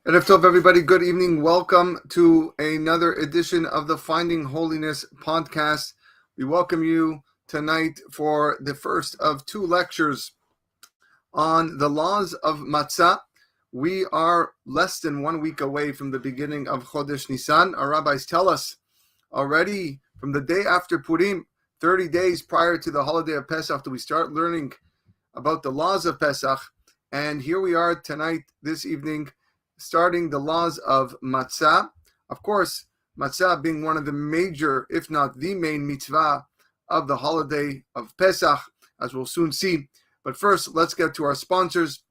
Erev Tov, everybody. Good evening. Welcome to another edition of the Finding Holiness podcast. We welcome you tonight for the first of two lectures on the laws of Matzah. We are less than 1 week away from the beginning of Chodesh Nisan. Our rabbis tell us already from the day after Purim, 30 days prior to the holiday of Pesach, that we start learning about the laws of Pesach. And here we are tonight, this evening, starting the laws of Matzah. Of course, Matzah being one of the major, if not the main mitzvah of the holiday of Pesach, as we'll soon see. But first, let's get to our sponsors.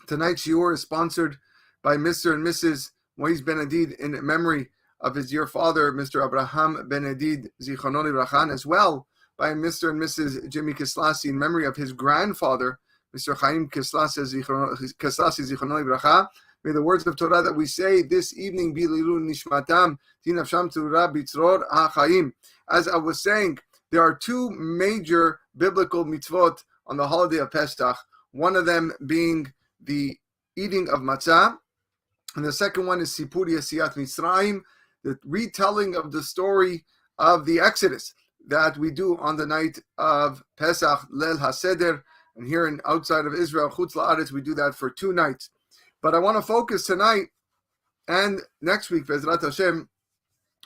Tonight's shiur is sponsored by Mr. and Mrs. Moise Ben-Adid in memory of his dear father, Mr. Abraham Ben-Adid, Zichrono Libracha, as well by Mr. and Mrs. Jimmy Kislasi in memory of his grandfather, Mr. Chaim Kislasi, Zichrono Libracha. May the words of Torah that we say this evening be lilu nishmatam tinafsham tura bitzror ha'chaim. As I was saying, there are two major biblical mitzvot on the holiday of Pesach. One of them being the eating of matzah, and the second one is Sipur Yetziat Mitzrayim, the retelling of the story of the Exodus that we do on the night of Pesach, Leil HaSeder, and here in outside of Israel, Chutz La'aretz, we do that for 2 nights. But I want to focus tonight and next week, Bezrat Hashem,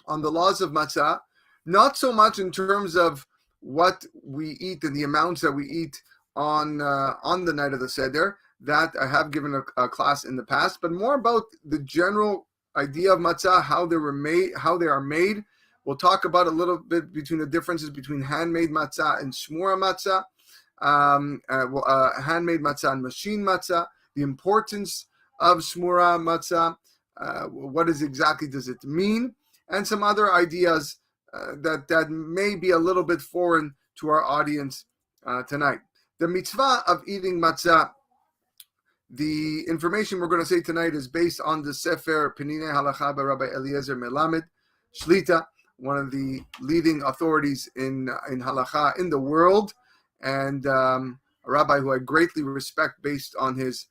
on the laws of Matzah, not so much in terms of what we eat and the amounts that we eat on the night of the Seder, that I have given a class in the past, but more about the general idea of Matzah, how they are made. We'll talk about a little bit between the differences between handmade Matzah and Shmura Matzah, handmade Matzah and machine Matzah, the importance of Shmura Matzah, what exactly does it mean, and some other ideas that may be a little bit foreign to our audience tonight. The mitzvah of eating matzah, the information we're going to say tonight is based on the Sefer Penine Halacha by Rabbi Eliezer Melamed Shlita, one of the leading authorities in Halacha in the world, and a rabbi who I greatly respect based on his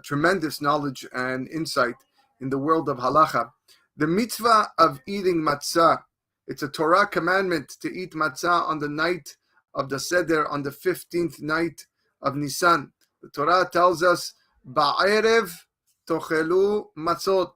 tremendous knowledge and insight in the world of halacha. The mitzvah of eating matzah, it's a Torah commandment to eat matzah on the night of the Seder, on the 15th night of Nisan. The Torah tells us, Ba'erev tochelu matzot.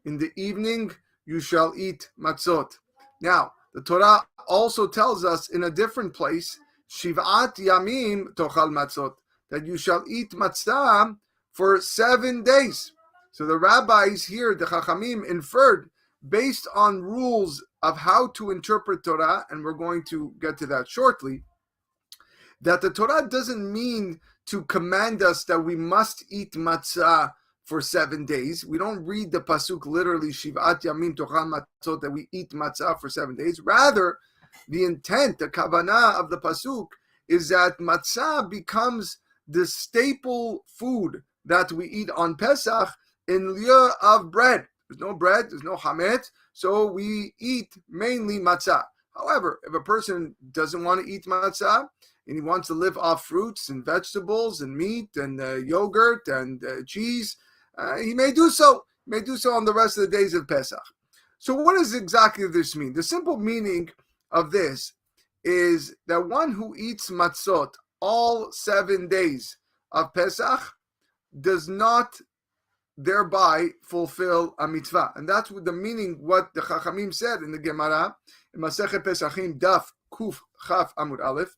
In the evening, you shall eat matzot. Now, the Torah also tells us in a different place, Shiv'at yamim tochal matzot, that you shall eat matzah for 7 days. So the rabbis here, the Chachamim, inferred based on rules of how to interpret Torah, and we're going to get to that shortly, that the Torah doesn't mean to command us that we must eat matzah for 7 days. We don't read the pasuk literally, Shiv'at Yamim Tochal Matzot, that we eat matzah for 7 days. Rather, the intent, the kavanah of the pasuk is that matzah becomes the staple food that we eat on Pesach in lieu of bread. There's no bread, there's no chametz, so we eat mainly matzah. However, if a person doesn't want to eat matzah and he wants to live off fruits and vegetables and meat and yogurt and cheese, he may do so. He may do so on the rest of the days of Pesach. So what does exactly this mean? The simple meaning of this is that one who eats matzot all 7 days of Pesach does not thereby fulfill a mitzvah. And that's what the meaning, what the Chachamim said in the Gemara, in Masechet Pesachim, Daf Kuf Chaf Amud Aleph,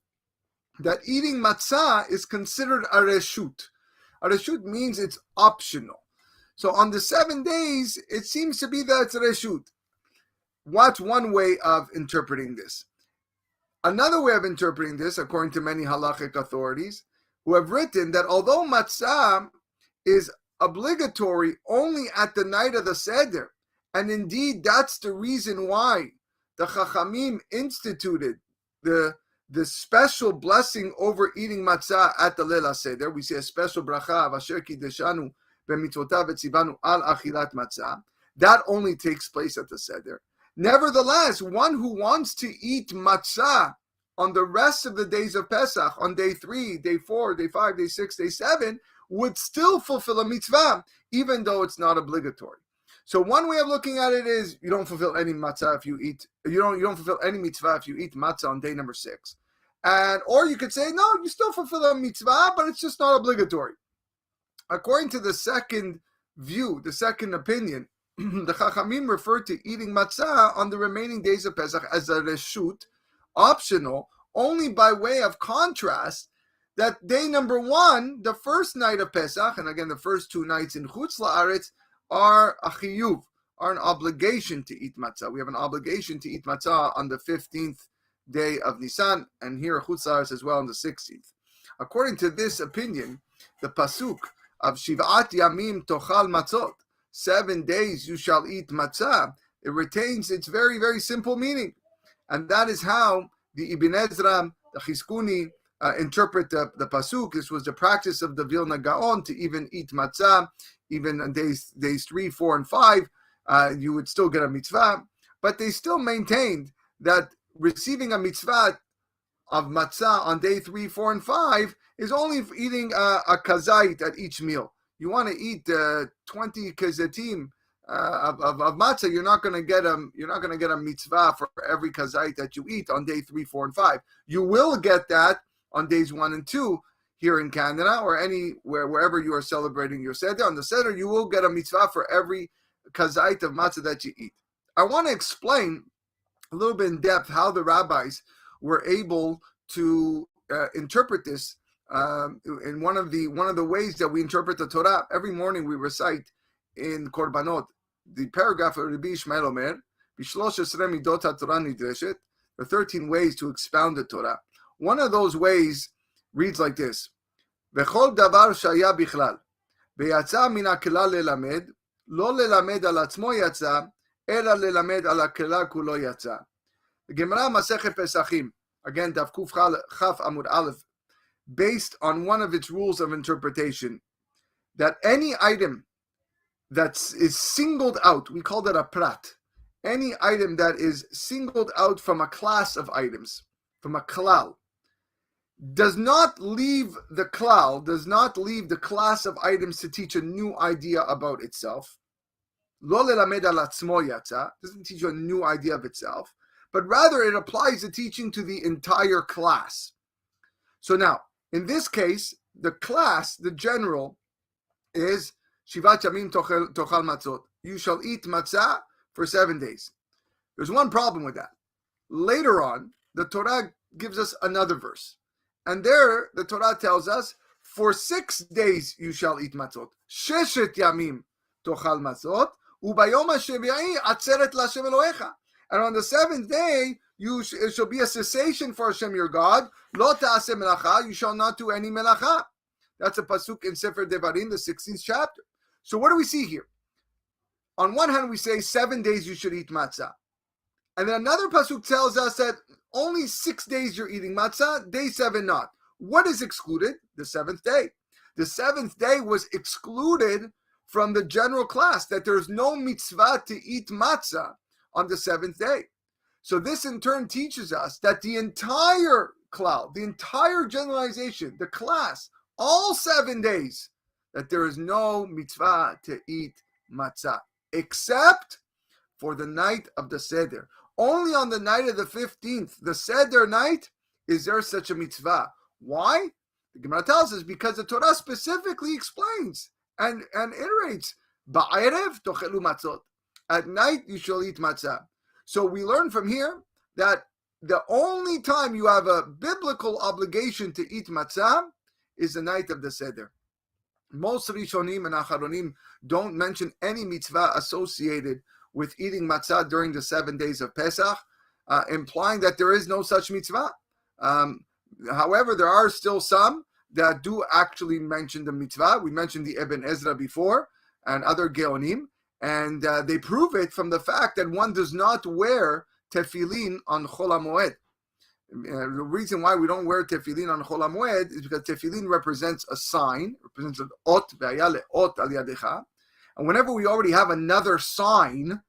that eating matzah is considered a reshut. A reshut means it's optional. So on the 7 days, it seems to be that it's a reshut. What's one way of interpreting this? Another way of interpreting this, according to many halachic authorities, who have written that although matzah is obligatory only at the night of the Seder, and indeed that's the reason why the Chachamim instituted the special blessing over eating matzah at the Leil HaSeder. We say a special bracha, Asher Kideshanu b'mitzvotav etzivanu al achilat matzah. That only takes place at the Seder. Nevertheless, one who wants to eat matzah on the rest of the days of Pesach, on day 3, day 4, day 5, day 6, day 7, would still fulfill a mitzvah, even though it's not obligatory. So one way of looking at it is you don't fulfill any matzah if you eat. You don't fulfill any mitzvah if you eat matzah on day number 6, or you could say no, you still fulfill a mitzvah, but it's just not obligatory. According to the second view, the second opinion, the Chachamim refer to eating matzah on the remaining days of Pesach as a reshut, optional, only by way of contrast that day number 1, the first night of Pesach, and again the first 2 nights in Chutz La'aretz, are a chiyuv, are an obligation to eat matzah. We have an obligation to eat matzah on the 15th day of Nisan, and here Chutz La'aretz as well on the 16th. According to this opinion, the pasuk of Shivat Yamim Tochal Matzot, 7 days you shall eat matzah, it retains its very, very simple meaning. And that is how the Ibn Ezra, the Chizkuni, interpret the pasuk. This was the practice of the Vilna Gaon to even eat matzah, even on days 3, 4, and 5, you would still get a mitzvah. But they still maintained that receiving a mitzvah of matzah on day 3, 4, and 5 is only eating a kazait at each meal. You want to eat 20 kazetim of matzah, you're not going to get a mitzvah for every kazait that you eat on day 3, 4, and 5. You will get that on days 1 and 2 here in Canada or wherever you are celebrating your seder. On the seder, you will get a mitzvah for every kazait of matzah that you eat. I want to explain a little bit in depth how the rabbis were able to interpret this. In one of the ways that we interpret the Torah, every morning we recite in Korbanot the paragraph of Rabbi Ishmael Omer, Bishlosh Esrei Midot HaTorah Nidreshet, the 13 ways to expound the Torah. One of those ways reads like this: V'chol davar shaya bichlal, v'yatza min ha'kelal lelamed, lo lelamed al atzmo yatza, ela lelamed al ha'kelal kulo yatza. The Gemara Masechet Pesachim, again Daf Kuf Chaf Amud Aleph, based on one of its rules of interpretation, that any item that is singled out, we call that a prat, any item that is singled out from a class of items, from a klal, does not leave the klal, does not leave the class of items to teach a new idea about itself. Lo lelamed al atzmo yatza, doesn't teach you a new idea of itself, but rather it applies the teaching to the entire class. So now, in this case, the class, the general, is Shivat Yamim Tochal Matzot. You shall eat matzah for 7 days. There's one problem with that. Later on, the Torah gives us another verse. And there, the Torah tells us, for 6 days you shall eat matzot. Sheshet Yamim Tochal Matzot. Ubayom HaShevi'i Atzeret LaHashem Elohecha. And on the 7th day, it shall be a cessation for Hashem your God. Lo ta'aseh melacha, you shall not do any melacha. That's a pasuk in Sefer Devarim, the 16th chapter. So what do we see here? On one hand, we say 7 days you should eat matzah. And then another pasuk tells us that only 6 days you're eating matzah, day 7 not. What is excluded? The 7th day. The 7th day was excluded from the general class, that there's no mitzvah to eat matzah on the 7th day. So this in turn teaches us that the entire klal, the entire generalization, the class, all 7 days, that there is no mitzvah to eat matzah, except for the night of the seder. Only on the night of the 15th, the seder night, is there such a mitzvah. Why? The Gemara tells us because the Torah specifically explains and iterates, Ba'erev tochelu matzot. At night you shall eat matzah. So we learn from here that the only time you have a biblical obligation to eat matzah is the night of the seder. Most Rishonim and Acharonim don't mention any mitzvah associated with eating matzah during the 7 days of Pesach, implying that there is no such mitzvah. However, there are still some that do actually mention the mitzvah. We mentioned the Ibn Ezra before and other Geonim, and they prove it from the fact that one does not wear tefillin on Chol HaMoed. The reason why we don't wear tefillin on Chol HaMoed is because tefillin represents a sign, represents an ot, ve'ayale ot al yadecha. And whenever we already have another sign,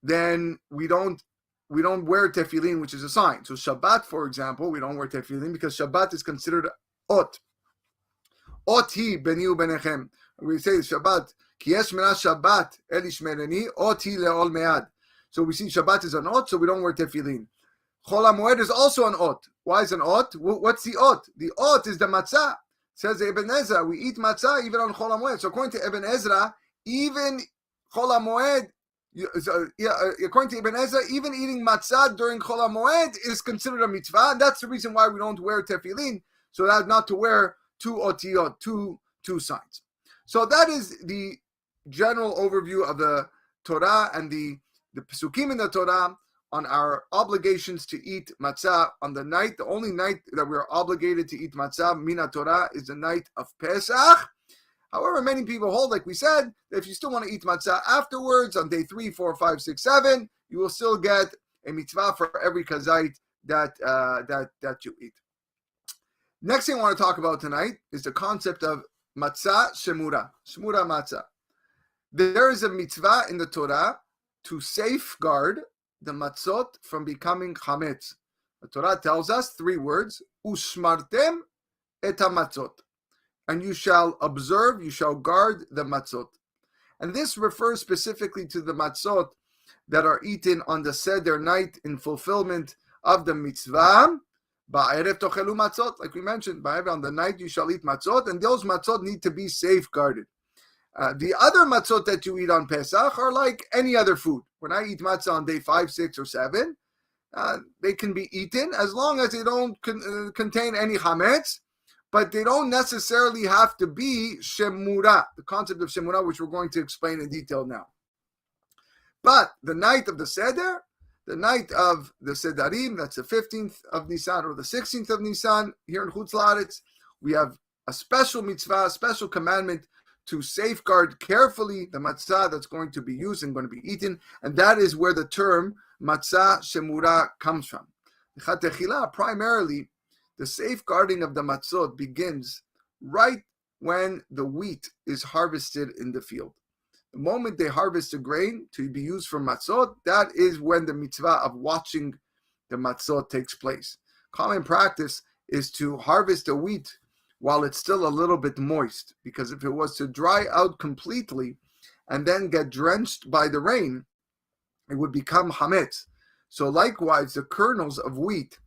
then we don't wear tefillin, which is a sign. So Shabbat, for example, we don't wear tefillin because Shabbat is considered ot. Oti beni ubenechem. We say Shabbat, ki yesh mina Shabbat el ishmereni, oti le'ol me'ad. So we see Shabbat is an ot, so we don't wear tefillin. Chol HaMoed is also an ot. Why is an ot? What's the ot? The ot is the matzah. Says Ibn Ezra, we eat matzah even on Chol HaMoed. So according to Ibn Ezra, even Chol HaMoed, according to Ibn Ezra, even eating matzah during Chol HaMoed is considered a mitzvah, and that's the reason why we don't wear tefillin, so that's not to wear two otiyot, two signs. So that is the general overview of the Torah and the Pesukim in the Torah on our obligations to eat matzah on the night. The only night that we are obligated to eat matzah, mina Torah, is the night of Pesach. However, many people hold, like we said, that if you still want to eat matzah afterwards, on day 3, 4, 5, 6, 7, you will still get a mitzvah for every kazait that you eat. Next thing I want to talk about tonight is the concept of matzah shemura, shemura matzah. There is a mitzvah in the Torah to safeguard the matzot from becoming chametz. The Torah tells us 3 words: ushmartem et hamatzot, and you shall observe, you shall guard the matzot. And this refers specifically to the matzot that are eaten on the seder night in fulfillment of the mitzvah. Ba'erev tochelu matzot, like we mentioned, on the night you shall eat matzot, and those matzot need to be safeguarded. The other matzot that you eat on Pesach are like any other food. When I eat matzah on day 5, 6, or 7, they can be eaten as long as they don't contain any chametz, but they don't necessarily have to be shemura, the concept of shemura, which we're going to explain in detail now. But the night of the seder, the night of the sedarim, that's the 15th of Nisan or the 16th of Nisan, here in Chutz La'aretz, we have a special mitzvah, a special commandment to safeguard carefully the matzah that's going to be used and going to be eaten, and that is where the term matzah shemura comes from. Primarily, the safeguarding of the matzot begins right when the wheat is harvested in the field. The moment they harvest the grain to be used for matzot, that is when the mitzvah of watching the matzot takes place. Common practice is to harvest the wheat while it's still a little bit moist, because if it was to dry out completely and then get drenched by the rain, it would become hametz. So likewise, the kernels of wheat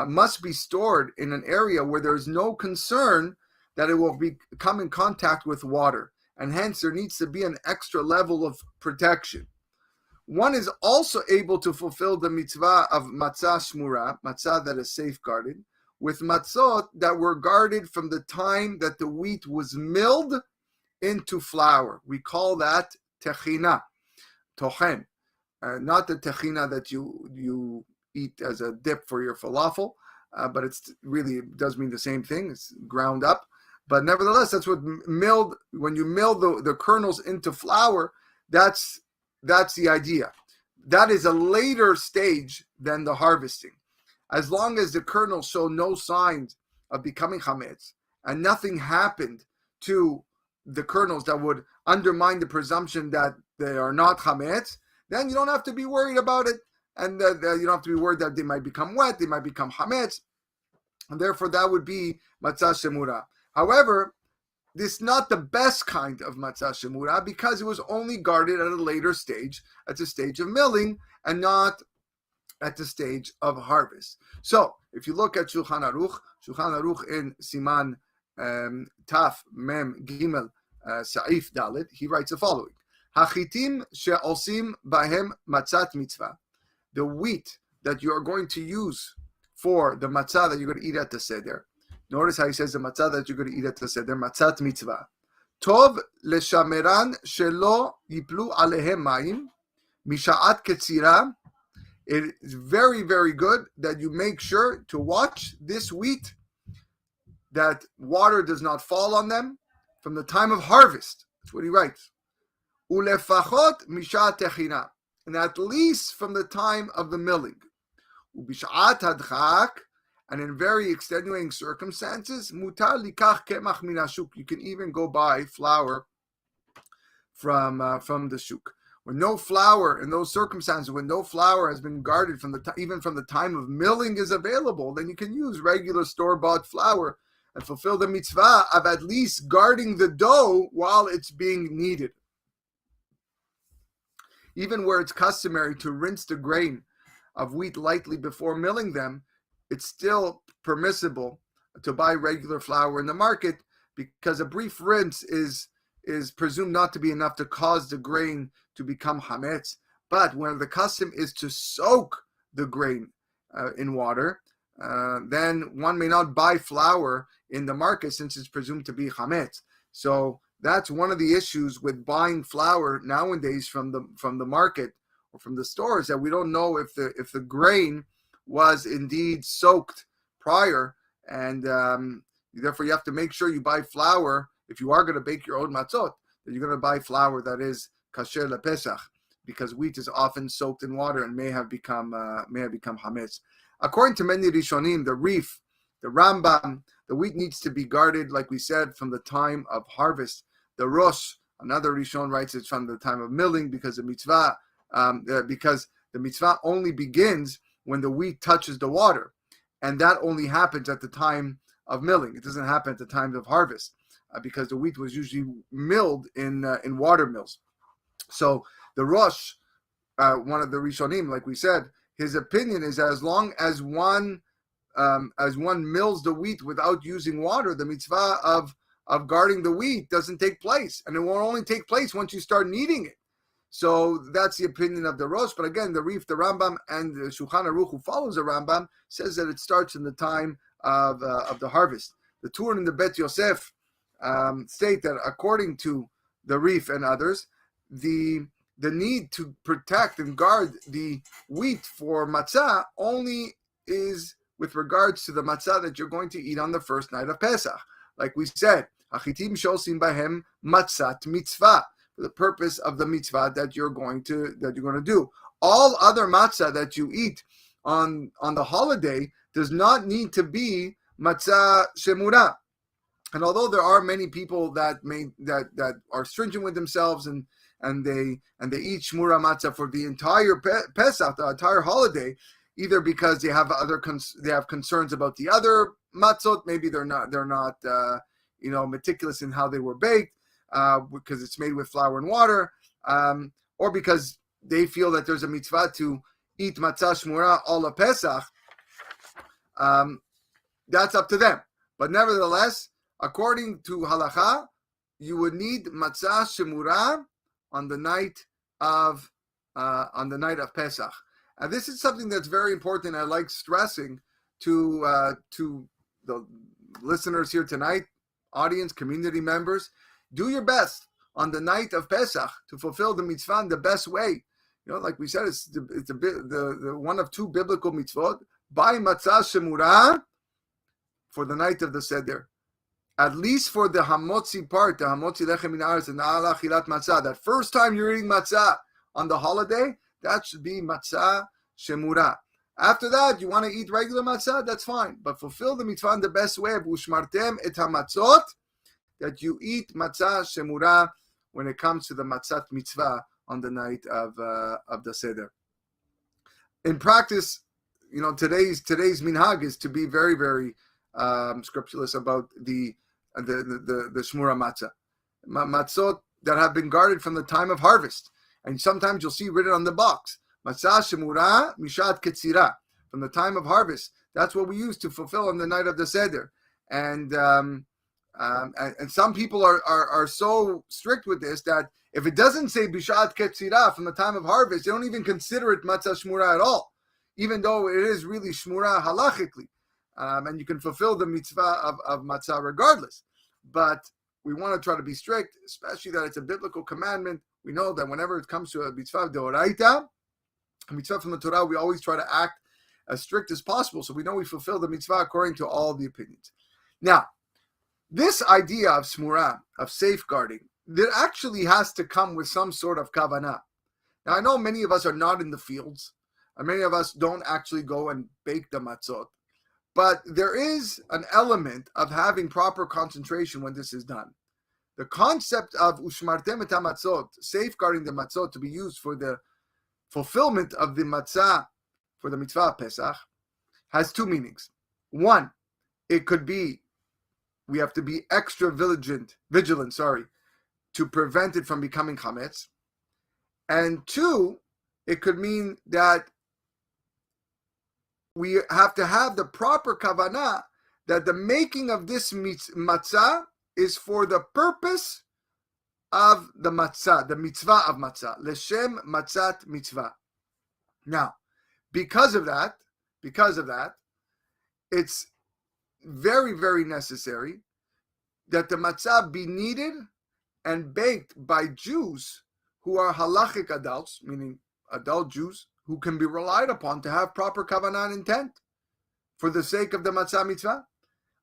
must be stored in an area where there's no concern that it will come in contact with water, and hence there needs to be an extra level of protection. One is also able to fulfill the mitzvah of matzah shmura, matzah that is safeguarded, with matzot that were guarded from the time that the wheat was milled into flour. We call that techina, tochen, not the techina that you eat as a dip for your falafel, but it does mean the same thing. It's ground up. But nevertheless, that's what milled, when you mill the kernels into flour, that's the idea. That is a later stage than the harvesting. As long as the kernels show no signs of becoming chametz and nothing happened to the kernels that would undermine the presumption that they are not chametz, then you don't have to be worried about it, and you don't have to be worried that they might become wet, they might become chametz, and therefore that would be matzah shemura. However, this is not the best kind of matzah shemura because it was only guarded at a later stage, at the stage of milling, and not at the stage of harvest. So, if you look at Shulchan Aruch in Siman Taf Mem Gimel Sa'if Dalet, he writes the following: Hachitim she'osim bahem matzat mitzvah. The wheat that you are going to use for the matzah that you're going to eat at the seder. Notice how he says the matzah that you're going to eat at the seder, matzat mitzvah. Tov leshameran shelo yiplu alehem mayim misha'at ketzira. It is very, very good that you make sure to watch this wheat, that water does not fall on them from the time of harvest. That's what he writes. Ulefachot mishat techina, and at least from the time of the milling. Ubishat hadchak, and in very extenuating circumstances, mutar likach kemach min hashuk. You can even go buy flour from the shuk. When no flour, in those circumstances, when no flour has been guarded from even from the time of milling is available, then you can use regular store-bought flour and fulfill the mitzvah of at least guarding the dough while it's being kneaded. Even where it's customary to rinse the grain of wheat lightly before milling them, it's still permissible to buy regular flour in the market, because a brief rinse is presumed not to be enough to cause the grain to become hametz. But when the custom is to soak the grain in water, then one may not buy flour in the market since it's presumed to be hametz. So that's one of the issues with buying flour nowadays from the market or from the stores, that we don't know if the grain was indeed soaked prior, and therefore you have to make sure you buy flour if you are going to bake your own matzot, that you're going to buy flour that is kasher lePesach, because wheat is often soaked in water and may have become hametz. According to many Rishonim, the Rif, the Rambam, the wheat needs to be guarded, like we said, from the time of harvest. The Rosh, another Rishon, writes it's from the time of milling, because the mitzvah only begins when the wheat touches the water, and that only happens at the time of milling. It doesn't happen at the time of harvest, because the wheat was usually milled in water mills. So the Rosh, one of the Rishonim, like we said, his opinion is that as long as one mills the wheat without using water, the mitzvah of guarding the wheat doesn't take place, and it will only take place once you start kneading it. So that's the opinion of the Rosh. But again, the Rif, the Rambam, and the Shulchan Aruch, who follows the Rambam, says that it starts in the time of the harvest. The Tur and the Bet Yosef state that according to the Rif and others, the need to protect and guard the wheat for matzah only is with regards to the matzah that you're going to eat on the first night of Pesach. Like we said, Achitim shosim bahem matzat mitzvah, for the purpose of the mitzvah that you're going to do. All other matzah that you eat on the holiday does not need to be matzah shemura. And although there are many people that are stringent with themselves and they eat shmura matzah for the entire Pesach, the entire holiday, either because they have concerns about the other matzot, maybe they're not meticulous in how they were baked, because it's made with flour and water, or because they feel that there's a mitzvah to eat matzah shmura all of Pesach. That's up to them. But nevertheless, according to halacha, you would need matzah shemura on the night of Pesach. And this is something that's very important. I like stressing to the listeners here tonight, audience, community members. Do your best on the night of Pesach to fulfill the mitzvah in the best way. Like we said, it's the one of two biblical mitzvot. Buy matzah shemura for the night of the Seder. At least for the hamotzi part, the hamotzi lechem min haaretz and na'ala achilat matzah, that first time you're eating matzah on the holiday, that should be matzah shemura. After that, you want to eat regular matzah, that's fine. But fulfill the mitzvah in the best way. V'ushmartem et hamatzot, that you eat matzah shemura when it comes to the matzat mitzvah on the night of the Seder. In practice, today's minhag is to be very, very scrupulous about the shmura matzah, matzot that have been guarded from the time of harvest. And sometimes you'll see written on the box, matzah shemura mishat ketzira, from the time of harvest. That's what we use to fulfill on the night of the Seder. And some people are so strict with this that if it doesn't say bishat ketzira from the time of harvest, they don't even consider it matzah shmura at all, even though it is really shmura halachically. And you can fulfill the mitzvah of matzah regardless. But we want to try to be strict, especially that it's a biblical commandment. We know that whenever it comes to a mitzvah deoraita, a mitzvah from the Torah, we always try to act as strict as possible, so we know we fulfill the mitzvah according to all the opinions. Now, this idea of shmura, of safeguarding, that actually has to come with some sort of kavanah. Now, I know many of us are not in the fields, and many of us don't actually go and bake the matzot. But there is an element of having proper concentration when this is done. The concept of ushmartem et hamatzot, safeguarding the matzot to be used for the fulfillment of the matzah for the mitzvah of Pesach, has two meanings. One, it could be we have to be extra vigilant, to prevent it from becoming chametz. And two, it could mean that we have to have the proper kavanah that the making of this matzah is for the purpose of the matzah, the mitzvah of matzah, leshem matzat mitzvah. Now, because of that, it's very, very necessary that the matzah be kneaded and baked by Jews who are halachic adults, meaning adult Jews, who can be relied upon to have proper kavanah and intent for the sake of the matzah mitzvah.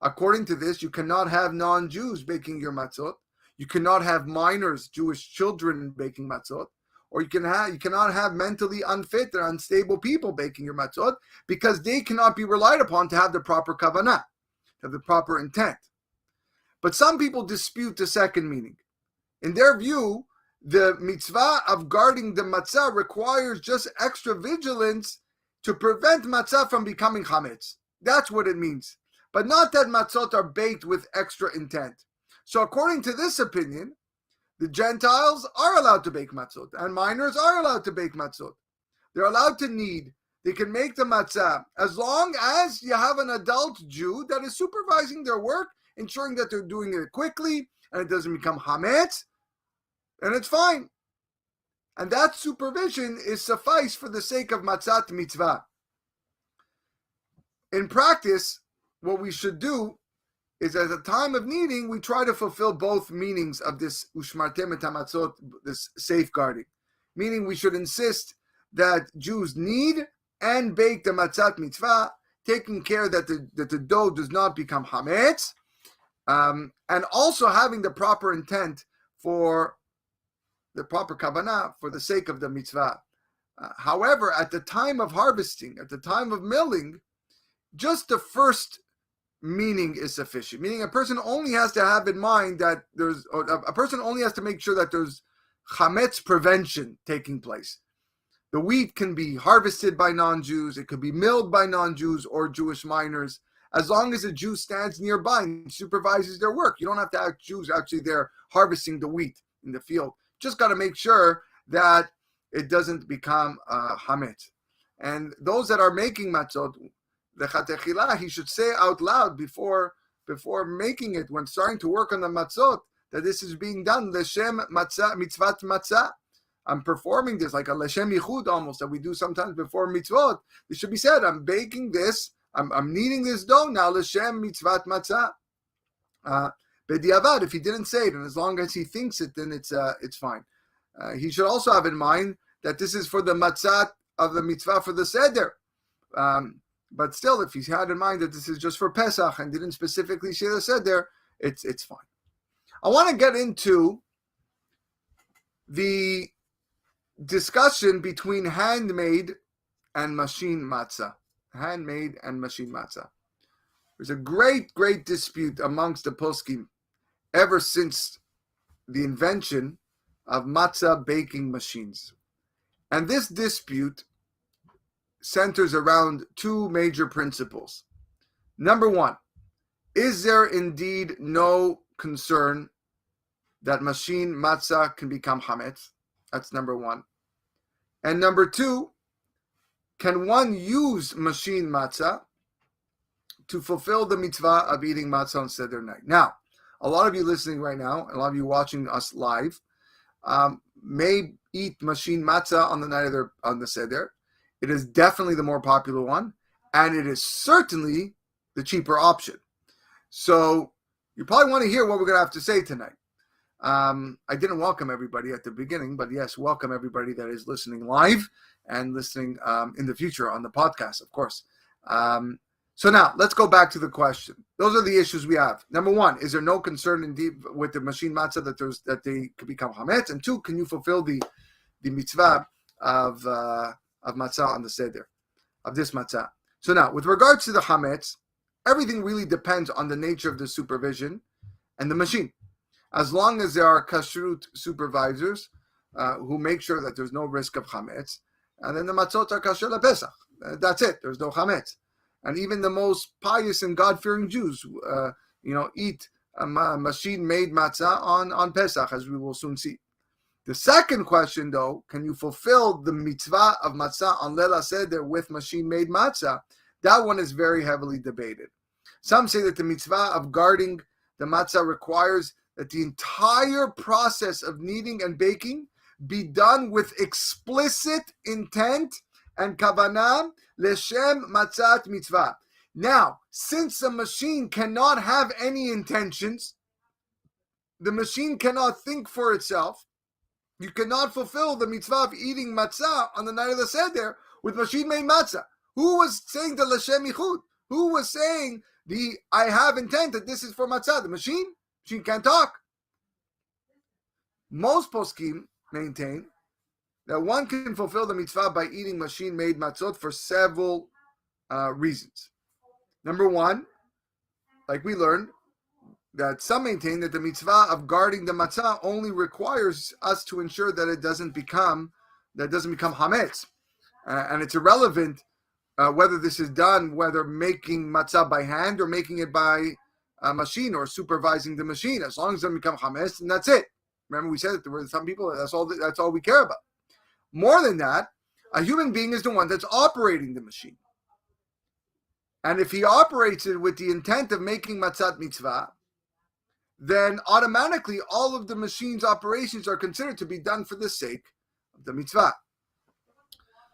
According to this, you cannot have non-Jews baking your matzot. You cannot have minors, Jewish children, baking matzot. Or you cannot have mentally unfit or unstable people baking your matzot, because they cannot be relied upon to have the proper kavanah, to have the proper intent. But some people dispute the second meaning. In their view, the mitzvah of guarding the matzah requires just extra vigilance to prevent matzah from becoming chametz. That's what it means. But not that matzot are baked with extra intent. So according to this opinion, the Gentiles are allowed to bake matzot, and minors are allowed to bake matzot. They're allowed to knead. They can make the matzah as long as you have an adult Jew that is supervising their work, ensuring that they're doing it quickly and it doesn't become chametz, and it's fine. And that supervision is suffice for the sake of matzat mitzvah. In practice, what we should do is at the time of kneading, we try to fulfill both meanings of this ushmartem et hamatzot, this safeguarding. Meaning we should insist that Jews knead and bake the matzat mitzvah, taking care that the dough does not become hametz, and also having the proper intent for the proper kavanah for the sake of the mitzvah. However, at the time of harvesting, at the time of milling, just the first meaning is sufficient. Meaning a person only has to have in mind that a person only has to make sure that there's chametz prevention taking place. The wheat can be harvested by non-Jews, it could be milled by non-Jews or Jewish miners, as long as a Jew stands nearby and supervises their work. You don't have to have Jews actually there harvesting the wheat in the field. Just got to make sure that it doesn't become chametz. And those that are making matzot, the chatechila, he should say out loud before making it, when starting to work on the matzot, that this is being done leshem matzah mitzvat matzah. I'm performing this like a leshem yichud almost that we do sometimes before mitzvot. It should be said, I'm baking this, I'm kneading this dough now leshem mitzvat matzah. B'diavad, if he didn't say it, and as long as he thinks it, then it's fine. He should also have in mind that this is for the matzah of the mitzvah for the seder. But still, if he's had in mind that this is just for Pesach and didn't specifically say the seder, it's fine. I want to get into the discussion between handmade and machine matzah. Handmade and machine matzah. There's a great, great dispute amongst the poskim ever since the invention of matzah baking machines. And this dispute centers around two major principles. Number one, is there indeed no concern that machine matzah can become chametz? That's number one. And number two, can one use machine matzah to fulfill the mitzvah of eating matzah on Seder night? Now, a lot of you listening right now, a lot of you watching us live, may eat machine matzah on the night on the Seder. It is definitely the more popular one, and it is certainly the cheaper option. So you probably want to hear what we're going to have to say tonight. I didn't welcome everybody at the beginning, but yes, welcome everybody that is listening live and listening in the future on the podcast, of course. So now, let's go back to the question. Those are the issues we have. Number one, is there no concern indeed with the machine matzah that they could become chametz? And two, can you fulfill the mitzvah of matzah on the seder, of this matzah? So now, with regards to the chametz, everything really depends on the nature of the supervision and the machine. As long as there are kashrut supervisors who make sure that there's no risk of chametz, and then the matzot are kasher lePesach. That's it. There's no chametz. And even the most pious and God-fearing Jews, eat machine-made matzah on Pesach, as we will soon see. The second question, though, can you fulfill the mitzvah of matzah on Leil HaSeder with machine-made matzah? That one is very heavily debated. Some say that the mitzvah of guarding the matzah requires that the entire process of kneading and baking be done with explicit intent and kavanah leshem matzat mitzvah. Now, since the machine cannot have any intentions, the machine cannot think for itself, you cannot fulfill the mitzvah of eating matzah on the night of the Seder with machine-made matzah. Who was saying the Lashem Yichud? Who was saying I have intent that this is for matzah? The machine? Machine can't talk. Most poskim maintain that one can fulfill the mitzvah by eating machine-made matzot for several reasons. Number one, like we learned, that some maintain that the mitzvah of guarding the matzah only requires us to ensure that it doesn't become hametz, and it's irrelevant whether this is done, whether making matzah by hand or making it by a machine or supervising the machine. As long as it doesn't become hametz, and that's it. Remember, we said that there were some people that's all we care about. More than that, a human being is the one that's operating the machine, and if he operates it with the intent of making matzat mitzvah, then automatically all of the machine's operations are considered to be done for the sake of the mitzvah.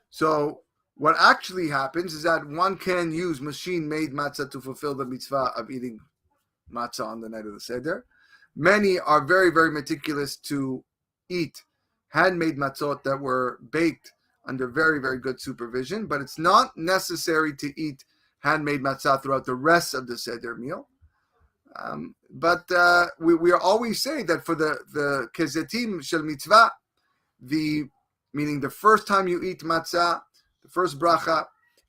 So what actually happens is that one can use machine-made matzah to fulfill the mitzvah of eating matzah on the night of the Seder. Many are very, very meticulous to eat handmade matzot that were baked under very, very good supervision, but it's not necessary to eat handmade matzah throughout the rest of the Seder meal. But we are always saying that for the kezetim shel mitzvah, meaning the first time you eat matzah, the first bracha,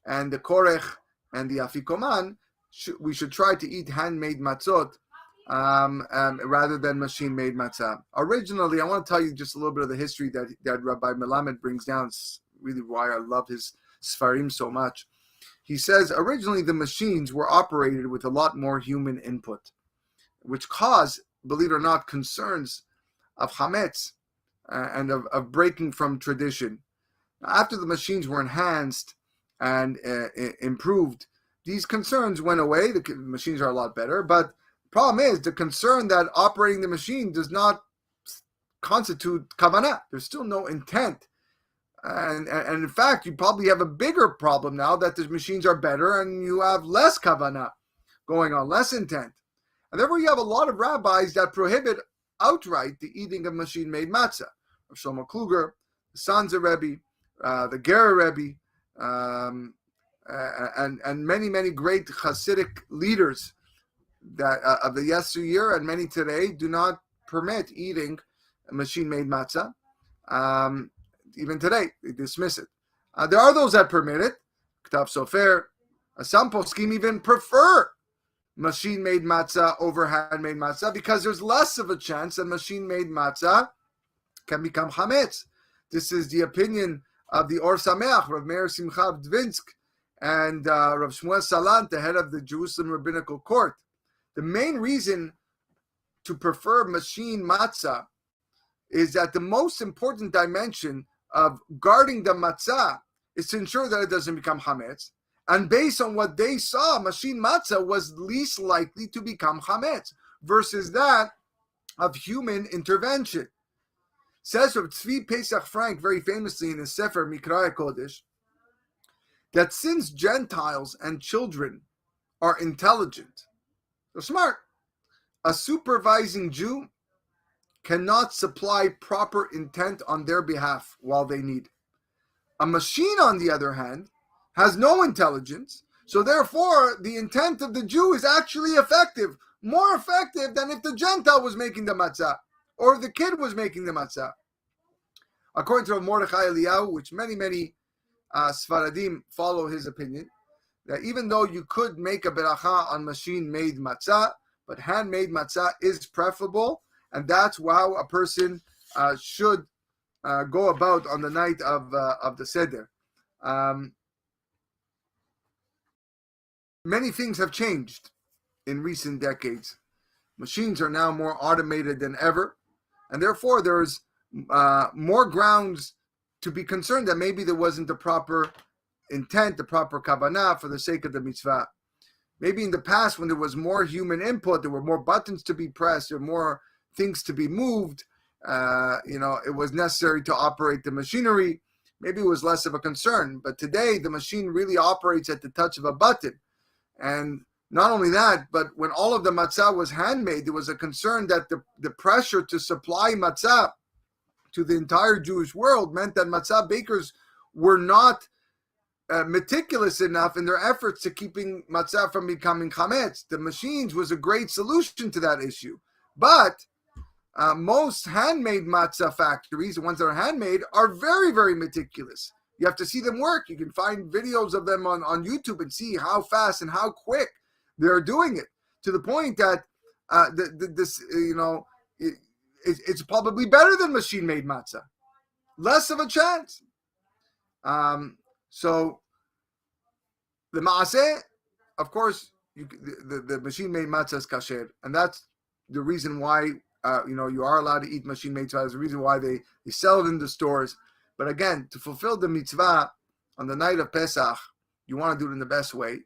and the korech and the afikoman, we should try to eat handmade matzot rather than machine-made matzah. Originally, I want to tell you just a little bit of the history that Rabbi Melamed brings down. It's really why I love his Sfarim so much. He says originally the machines were operated with a lot more human input, which caused, believe it or not, concerns of hametz and of breaking from tradition. After the machines were enhanced and improved, these concerns went away. The machines are a lot better, but the problem is the concern that operating the machine does not constitute kavanah. There's still no intent. And in fact, you probably have a bigger problem now that the machines are better and you have less kavanah going on, less intent. And therefore, you have a lot of rabbis that prohibit outright the eating of machine-made matzah. Rav Shlomo Kluger, the Sanzer Rebbe, the Gerer Rebbe, and many, many great Hasidic leaders that of the Yesteryear and many today do not permit eating machine-made matzah. Even today, they dismiss it. There are those that permit it. Ktav Sofer. Some poskim even prefer machine-made matzah over handmade matzah because there's less of a chance that machine-made matzah can become hametz. This is the opinion of the Or Sameach, Rav Meir Simcha of Dvinsk, and Rav Shmuel Salant, the head of the Jerusalem Rabbinical Court. The main reason to prefer machine matzah is that the most important dimension of guarding the matzah is to ensure that it doesn't become hametz. And based on what they saw, machine matzah was least likely to become hametz versus that of human intervention. Says Rav Tzvi Pesach Frank very famously in his Sefer Mikra Kodesh that since Gentiles and children are intelligent, they're smart, a supervising Jew cannot supply proper intent on their behalf while they need. A machine, on the other hand, has no intelligence, so therefore the intent of the Jew is actually effective, more effective than if the Gentile was making the matzah or if the kid was making the matzah. According to Mordechai Eliyahu, which many Sfaradim follow his opinion, that even though you could make a beracha on machine-made matzah, but handmade matzah is preferable, and that's how a person should go about on the night of the Seder. Many things have changed in recent decades. Machines are now more automated than ever, and therefore there's more grounds to be concerned that maybe there wasn't the proper intent, the proper kavanah for the sake of the mitzvah. Maybe in the past, when there was more human input, there were more buttons to be pressed, there were more things to be moved. It was necessary to operate the machinery. Maybe it was less of a concern. But today, the machine really operates at the touch of a button. And not only that, but when all of the matzah was handmade, there was a concern that the pressure to supply matzah to the entire Jewish world meant that matzah bakers were not meticulous enough in their efforts to keeping matzah from becoming chametz. The machines was a great solution to that issue. But most handmade matzah factories, the ones that are handmade, are very, very meticulous. You have to see them work. You can find videos of them on YouTube and see how fast and how quick they're doing it, to the point that it's probably better than machine-made matzah. Less of a chance. So the Massah, of course, the machine-made matzah is kasher, and that's the reason why you are allowed to eat machine-made matzah. Is the reason why they sell it in the stores. But again, to fulfill the mitzvah on the night of Pesach, you want to do it in the best way,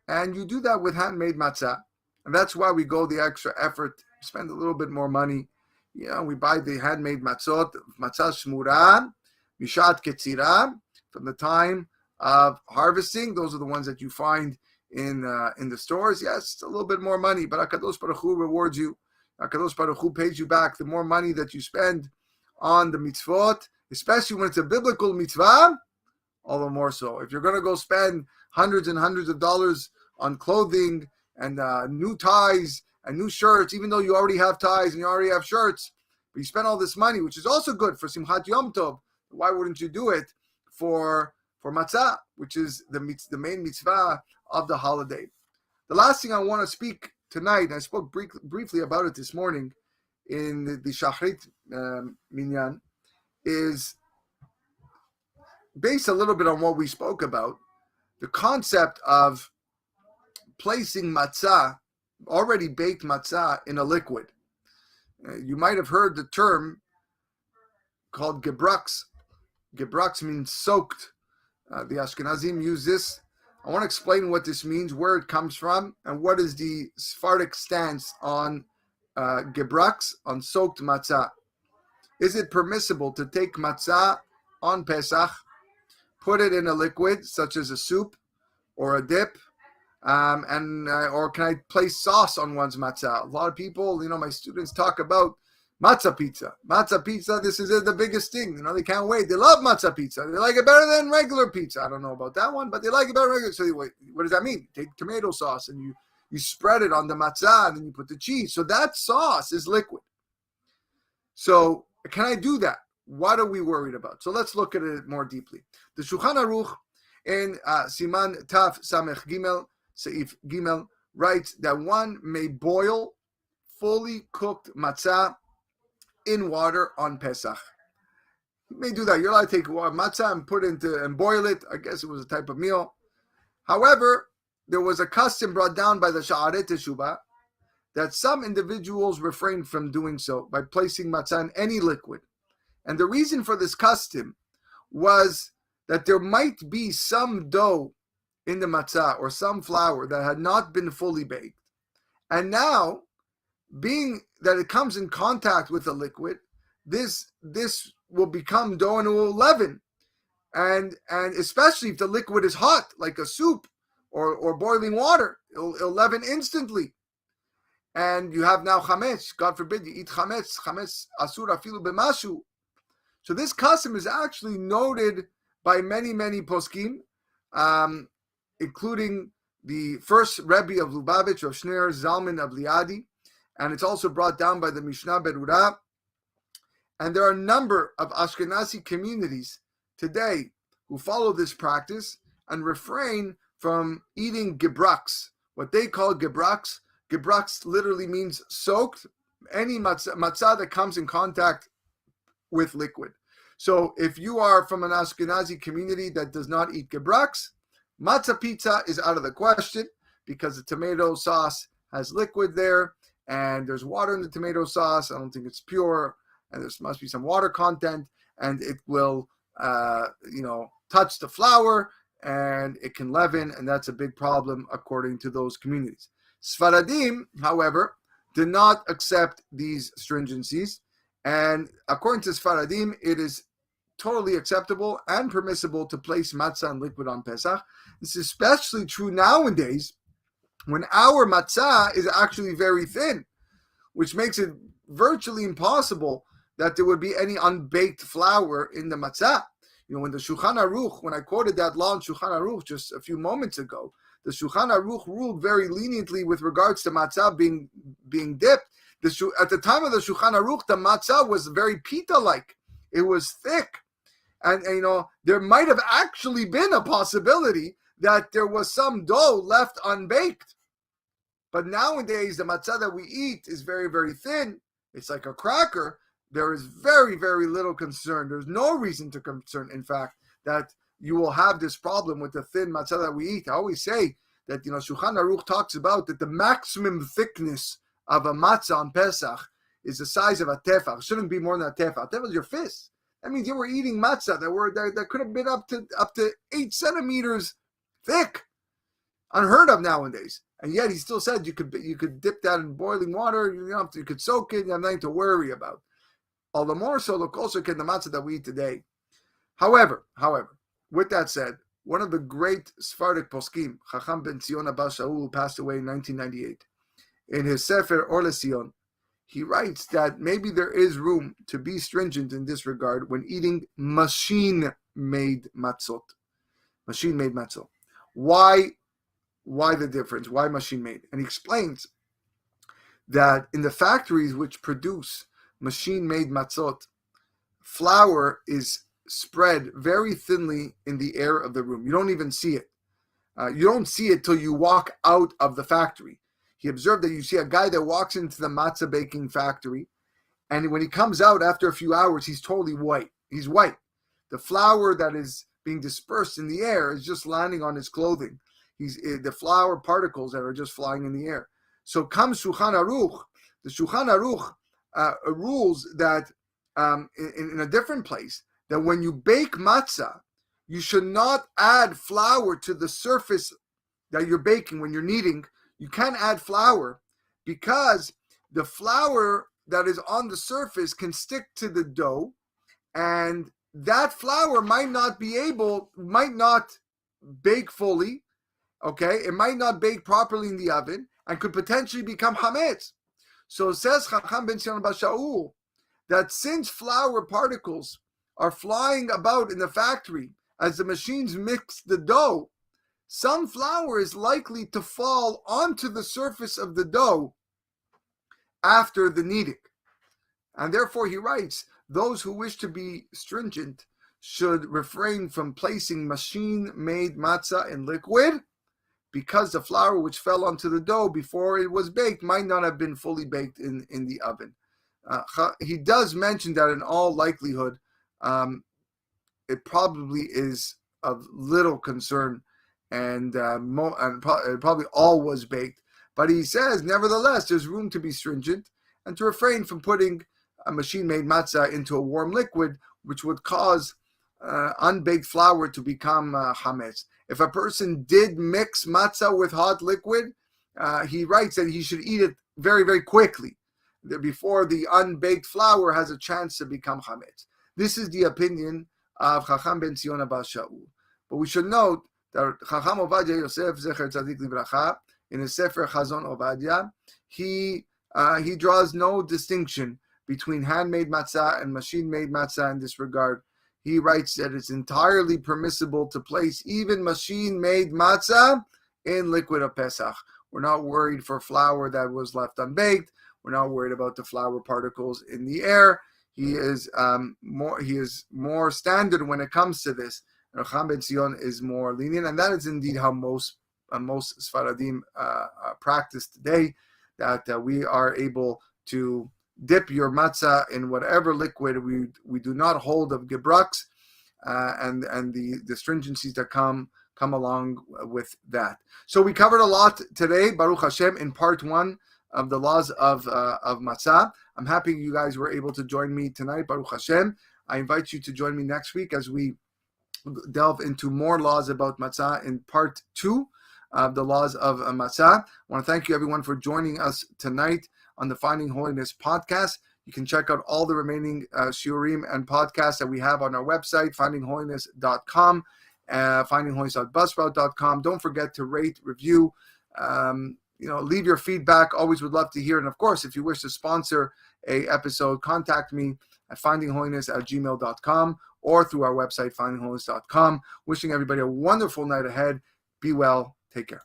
and you do that with handmade matzah, and that's why we go the extra effort, spend a little bit more money. We buy the handmade matzot, Matsasmura, mishat ketzira, from the time of harvesting. Those are the ones that you find in the stores. Yes, it's a little bit more money, but HaKadosh Baruch Hu rewards you. HaKadosh Baruch Hu pays you back. The more money that you spend on the mitzvot, especially when it's a biblical mitzvah, all the more so. If you're going to go spend hundreds and hundreds of dollars on clothing and new ties and new shirts, even though you already have ties and you already have shirts, but you spend all this money, which is also good for Simchat Yom Tov, why wouldn't you do it for Matzah, which is the main mitzvah of the holiday? The last thing I want to speak tonight, and I spoke briefly about it this morning in the Shachrit Minyan, is based a little bit on what we spoke about, the concept of placing matzah, already baked matzah, in a liquid. You might have heard the term called gebrux. Gebrux means soaked. The Ashkenazim use this. I want to explain what this means, where it comes from, and what is the Sephardic stance on gebrux, on soaked matzah. Is it permissible to take matzah on Pesach, put it in a liquid, such as a soup or a dip, or can I place sauce on one's matzah? A lot of people, my students talk about matzah pizza. Matzah pizza, this is the biggest thing. They can't wait. They love matzah pizza. They like it better than regular pizza. I don't know about that one, but they like it better than regular. So what does that mean? You take tomato sauce and you spread it on the matzah, and then you put the cheese. So that sauce is liquid. So can I do that? What are we worried about? So let's look at it more deeply. The Shulchan Aruch in Siman Taf Samech Gimel, Seif Gimel, writes that one may boil fully cooked matzah in water on Pesach. You may do that. You're allowed to take matzah and put it and boil it. I guess it was a type of meal. However, there was a custom brought down by the Sha'arei Teshuvah that some individuals refrained from doing so by placing matzah in any liquid. And the reason for this custom was that there might be some dough in the matzah or some flour that had not been fully baked. And now, being that it comes in contact with the liquid, this will become dough and it will leaven. And especially if the liquid is hot, like a soup or boiling water, it'll leaven instantly. And you have now chametz. God forbid you eat chametz. Chametz asur afilu b'mashu. So this custom is actually noted by many, many poskim, including the first Rebbe of Lubavitch, Rav Shneir Zalman of Liadi, and it's also brought down by the Mishnah Berurah. And there are a number of Ashkenazi communities today who follow this practice and refrain from eating gebrux, what they call gebrux. Gebrux literally means soaked, any matzah that comes in contact with liquid. So if you are from an Ashkenazi community that does not eat gebrux, matzah pizza is out of the question because the tomato sauce has liquid there, and there's water in the tomato sauce. I don't think it's pure, and there must be some water content, and it will, touch the flour, and it can leaven, and that's a big problem according to those communities. Sfaradim, however, did not accept these stringencies, and according to Sfaradim, it is totally acceptable and permissible to place matzah and liquid on Pesach. This is especially true nowadays when our matzah is actually very thin, which makes it virtually impossible that there would be any unbaked flour in the matzah. When the Shulchan Aruch, when I quoted that law in Shulchan Aruch just a few moments ago, the Shulchan Aruch ruled very leniently with regards to matzah being dipped. At the time of the Shulchan Aruch, the matzah was very pita-like. It was thick. And there might have actually been a possibility that there was some dough left unbaked. But nowadays, the matzah that we eat is very, very thin. It's like a cracker. There is very, very little concern. There's no reason to concern, in fact, that you will have this problem with the thin matzah that we eat. I always say that, Shulchan Aruch talks about that the maximum thickness of a matzah on Pesach is the size of a tefach. It shouldn't be more than a tefach. A tefach is your fist. That means you were eating matzah that could have been up to 8 centimeters thick, unheard of nowadays. And yet he still said you could dip that in boiling water. You could soak it. You have nothing to worry about. All the more so, the closer can the matzah that we eat today. However, with that said, one of the great Sephardic poskim, Chacham ben Zion Abba Shaul, who passed away in 1998, in his Sefer Or LeSion, he writes that maybe there is room to be stringent in this regard when eating machine-made matzot. Machine-made matzot. Why the difference? Why machine-made? And he explains that in the factories which produce machine-made matzot, flour is spread very thinly in the air of the room. You don't even see it. You don't see it till you walk out of the factory. He observed that you see a guy that walks into the matzah baking factory, and when he comes out after a few hours, he's totally white. He's white. The flour that is being dispersed in the air is just landing on his clothing. The flour particles that are just flying in the air. So comes Shulchan Aruch. The Shulchan Aruch rules that in a different place, that when you bake matzah, you should not add flour to the surface that you're baking when you're kneading. You can't add flour because the flour that is on the surface can stick to the dough, and that flour might not bake fully. Okay, it might not bake properly in the oven and could potentially become chametz. So says Chacham ben Zion Abba Shaul that since flour particles are flying about in the factory as the machines mix the dough, some flour is likely to fall onto the surface of the dough after the kneading. And therefore, he writes, those who wish to be stringent should refrain from placing machine-made matzah in liquid, because the flour which fell onto the dough before it was baked might not have been fully baked in the oven. He does mention that in all likelihood, it probably is of little concern, and probably all was baked. But he says, nevertheless, there's room to be stringent and to refrain from putting a machine-made matzah into a warm liquid, which would cause unbaked flour to become chametz. If a person did mix matzah with hot liquid, he writes that he should eat it very, very quickly before the unbaked flour has a chance to become chametz. This is the opinion of Chacham ben Zion Abba Shaul. But we should note that Chacham Ovadia Yosef Zecher Tzadik Livracha, in his Sefer Chazon Ovadia, he draws no distinction between handmade matzah and machine-made matzah in this regard. He writes that it's entirely permissible to place even machine-made matzah in liquid of Pesach. We're not worried for flour that was left unbaked. We're not worried about the flour particles in the air. He is more standard when it comes to this. Chacham ben Zion is more lenient, and that is indeed how most Sfaradim practice today. That we are able to dip your matzah in whatever liquid. We do not hold of gebrux and the stringencies that come along with that. So we covered a lot today, Baruch Hashem, in part 1 of the laws of Matzah. I'm happy you guys were able to join me tonight, Baruch Hashem. I invite you to join me next week as we delve into more laws about Matzah in part 2 of the laws of Matzah. I want to thank you everyone for joining us tonight on the Finding Holiness podcast. You can check out all the remaining shiurim and podcasts that we have on our website, findingholiness.com, findingholiness.buzzsprout.com. Don't forget to rate, review, leave your feedback. Always would love to hear. And of course, if you wish to sponsor a episode, contact me at findingholiness@gmail.com or through our website, findingholiness.com. Wishing everybody a wonderful night ahead. Be well. Take care.